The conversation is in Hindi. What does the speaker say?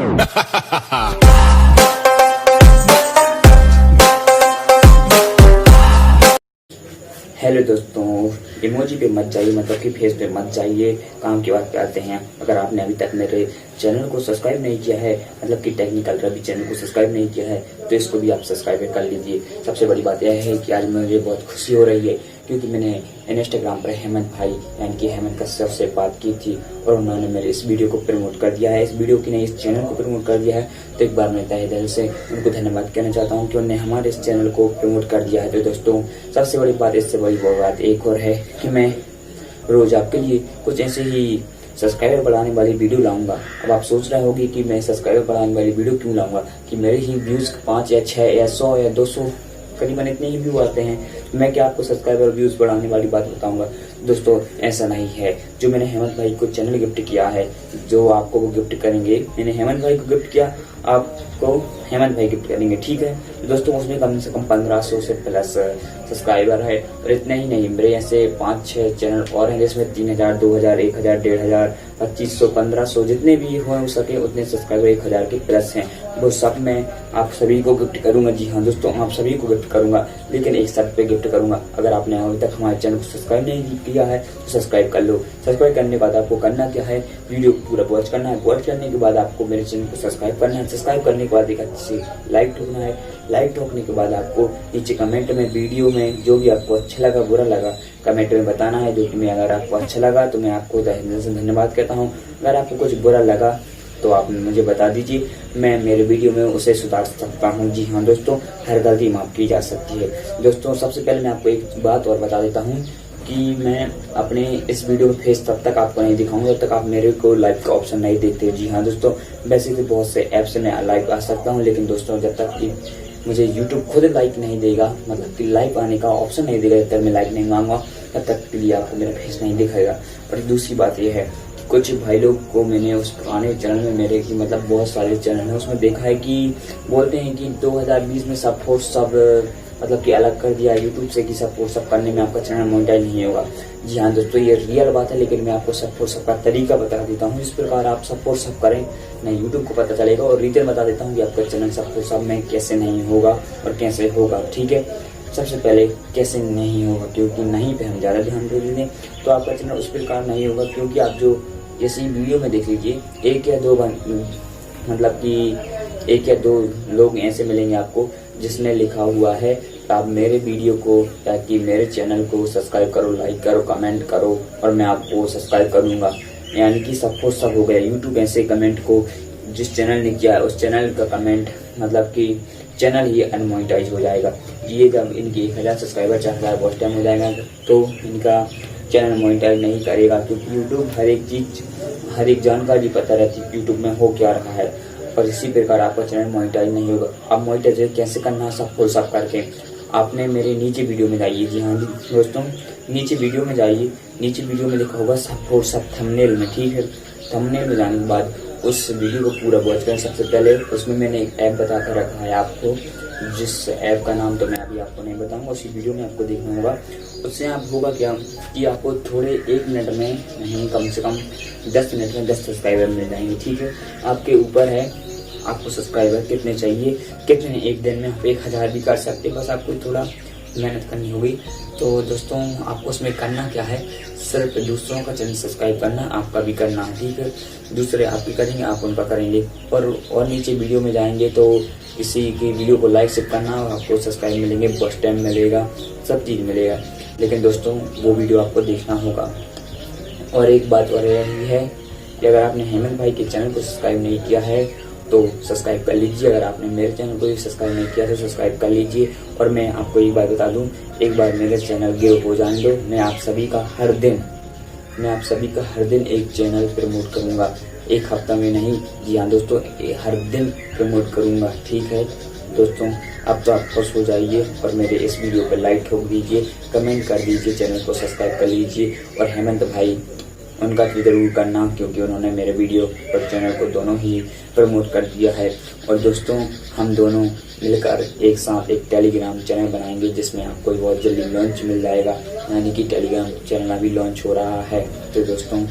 हेलो दोस्तों, इमोजी पे मत जाइए, मतलब कि फेस पे मत जाइए। काम की बात पे आते हैं। अगर आपने अभी तक मेरे चैनल को सब्सक्राइब नहीं किया है, मतलब कि टेक्निकल रवि चैनल को सब्सक्राइब नहीं किया है, तो इसको भी आप सब्सक्राइब कर लीजिए। सबसे बड़ी बात यह है कि आज मुझे बहुत खुशी हो रही है, क्योंकि मैंने इंस्टाग्राम पर हेमंत भाई यानी कि हेमंत कश्यप से बात की थी और उन्होंने मेरे इस वीडियो को प्रमोट कर दिया है, इस वीडियो की नहीं, इस चैनल को प्रमोट कर दिया है। तो एक बार मैं तहे दिल से उनको धन्यवाद कहना चाहता हूँ कि उन्होंने हमारे इस चैनल को प्रमोट कर दिया है। तो दोस्तों, सबसे बड़ी बात, इससे बड़ी बात एक और है कि मैं रोज आपके लिए कुछ ऐसे ही सब्सक्राइबर बढ़ाने वाली वीडियो लाऊंगा। अब आप सोच रहे होगी कि मैं सब्सक्राइबर बढ़ाने वाली वीडियो क्यों लाऊंगा, कि मेरे ही व्यूज 5 या 6 या 100 या 200 करीबन इतने ही व्यू आते हैं, मैं क्या आपको सब्सक्राइबर व्यूज बढ़ाने वाली बात बताऊंगा। दोस्तों, ऐसा नहीं है। जो मैंने हेमंत भाई को चैनल गिफ्ट किया है, जो आपको वो गिफ्ट करेंगे, मैंने हेमंत भाई को गिफ्ट किया, आपको हेमंत भाई गिफ्ट करेंगे, ठीक है दोस्तों। उसमें कम से कम 1500 से प्लस सब्सक्राइबर है। और इतना ही नहीं, मेरे ऐसे 5-6 चैनल और हैं जिसमें 3000, 2000, 1000, 1500, 2500, 1500 जितने भी हो सके उतने सब्सक्राइबर 1000 के प्लस हैं। वो सब मैं आप सभी को गिफ्ट करूंगा। जी हाँ दोस्तों, आप सभी को गिफ्ट करूंगा, लेकिन एक शर्त पे गिफ्ट करूंगा। अगर आपने अभी तक हमारे चैनल को सब्सक्राइब नहीं किया है तो सब्सक्राइब कर लो। सब्सक्राइब करने के बाद आपको करना क्या है, वीडियो पूरा वॉच करना है। वॉच करने के बाद आपको मेरे चैनल को सब्सक्राइब करना है। सब्सक्राइब करने के बाद एक अच्छी लाइक ठोकना है। लाइक ठोकने के बाद आपको नीचे कमेंट में वीडियो में जो भी आपको अच्छा लगा, बुरा लगा, कमेंट में बताना है। जो कि मैं, अगर आपको अच्छा लगा तो मैं आपको दिल से धन्यवाद कहता हूँ। अगर आपको कुछ बुरा लगा तो आप मुझे बता दीजिए, मैं मेरे वीडियो में उसे सुधार सकता हूँ। जी हाँ दोस्तों, हर गलती माफ की जा सकती है। दोस्तों, सबसे पहले मैं आपको एक बात और बता देता हूँ कि मैं अपने इस वीडियो में फेस तब तक आपको नहीं दिखाऊंगा जब तक आप मेरे को लाइव का ऑप्शन नहीं देखते। जी हाँ दोस्तों, वैसे तो बहुत से ऐप से मैं लाइव आ सकता हूँ, लेकिन दोस्तों जब तक कि मुझे YouTube खुद लाइक नहीं देगा, मतलब कि लाइव आने का ऑप्शन नहीं देगा, जब तक मैं लाइक नहीं मांगूंगा तब तक के लिए आपको मेरा फेस नहीं दिखाएगा। और दूसरी बात यह है, कुछ भाई लोग को मैंने उस पुराने चैनल में, मेरे की मतलब बहुत सारे चैनल है, उसमें देखा है कि बोलते हैं कि 2020 में सपोर्ट सब मतलब कि अलग कर दिया यूट्यूब से, कि सपोर्ट सब करने में आपका चैनल मोनेटाइज नहीं होगा। जी हाँ दोस्तों, ये रियल बात है, लेकिन मैं आपको सपोर्ट सब का तरीका बता देता हूँ। इस प्रकार आप सपोर्ट सब करें, नहीं यूट्यूब को पता चलेगा। और रीजन बता देता हूँ कि आपका चैनल सपोर्ट सब में कैसे नहीं होगा और कैसे होगा, ठीक है। सबसे पहले कैसे नहीं होगा, क्योंकि नहीं पे हम ज़्यादा ध्यान दे देंगे तो आपका चैनल उस प्रकार नहीं होगा। क्योंकि आप जो जैसे वीडियो में देख लीजिए, एक या दो मतलब कि 1 या 2 लोग ऐसे मिलेंगे आपको जिसने लिखा हुआ है आप मेरे वीडियो को या कि मेरे चैनल को सब्सक्राइब करो, लाइक करो, कमेंट करो और मैं आपको सब्सक्राइब करूंगा। यानी कि सपोर्ट सब हो गया। यूट्यूब ऐसे कमेंट को जिस चैनल ने किया है उस चैनल का कमेंट, मतलब कि चैनल ही अनमोनेटाइज हो जाएगा। ये जब इनकी 1000 सब्सक्राइबर 4000 वॉच टाइम हो जाएगा तो इनका चैनल मोनेटाइज नहीं करेगा। क्योंकि यूट्यूब हर एक चीज, हर एक जानकारी पता रहती है यूट्यूब में हो क्या रहा है, और इसी प्रकार आपका चैनल मोनेटाइज नहीं होगा। अब मोनेटाइज कैसे करना है, सब फुल सब करके आपने मेरे नीचे वीडियो में जाइए। जी हाँ दोस्तों, नीचे वीडियो में जाइए, नीचे वीडियो में लिखा होगा सपोर्ट सब थंबनेल में, ठीक है। थंबनेल में जाने के बाद उस वीडियो को पूरा वॉच करें। सबसे पहले उसमें मैंने एक ऐप बता कर रखा है आपको, जिस ऐप का नाम तो मैं अभी आपको नहीं बताऊंगा, उसी वीडियो में आपको देखना होगा। उससे आप होगा क्या कि आपको थोड़े 1 मिनट में नहीं, कम से कम 10 मिनट में 10 सब्सक्राइबर मिल जाएंगे, ठीक है। आपके ऊपर है आपको सब्सक्राइबर कितने चाहिए, कितने। एक दिन में आप 1000 भी कर सकते, बस आपको थोड़ा मेहनत करनी होगी। तो दोस्तों, आपको उसमें करना क्या है, सिर्फ दूसरों का चैनल सब्सक्राइब करना, आपका भी करना है, ठीक है। दूसरे आपकी करेंगे, आप उनका करेंगे। और नीचे वीडियो में जाएंगे तो किसी की वीडियो को लाइक से करना और आपको सब्सक्राइब मिलेंगे, वॉच टाइम मिलेगा, सब चीज़ मिलेगा। लेकिन दोस्तों, वो वीडियो आपको देखना होगा। और एक बात और यही है कि अगर आपने हेमंत भाई के चैनल को सब्सक्राइब नहीं किया है तो सब्सक्राइब कर लीजिए। अगर आपने मेरे चैनल को भी सब्सक्राइब नहीं किया तो सब्सक्राइब कर लीजिए। और मैं आपको एक बात बता दूं, एक बार मेरे चैनल ग्रो हो जाने दो, मैं आप सभी का हर दिन एक चैनल प्रमोट करूंगा। एक हफ्ता में नहीं, जी हाँ दोस्तों, हर दिन प्रमोट करूंगा, ठीक है दोस्तों। अब तो आप खुश हो जाइए और मेरे इस वीडियो पर लाइक ठोक दीजिए, कमेंट कर दीजिए, चैनल को सब्सक्राइब कर लीजिए। और हेमंत भाई, उनका भी जरूर करना, क्योंकि उन्होंने मेरे वीडियो और चैनल को दोनों ही प्रमोट कर दिया है। और दोस्तों, हम दोनों मिलकर एक साथ एक टेलीग्राम चैनल बनाएंगे, जिसमें आपको बहुत जल्दी लॉन्च मिल जाएगा। यानी कि टेलीग्राम चैनल अभी लॉन्च हो रहा है। तो दोस्तों,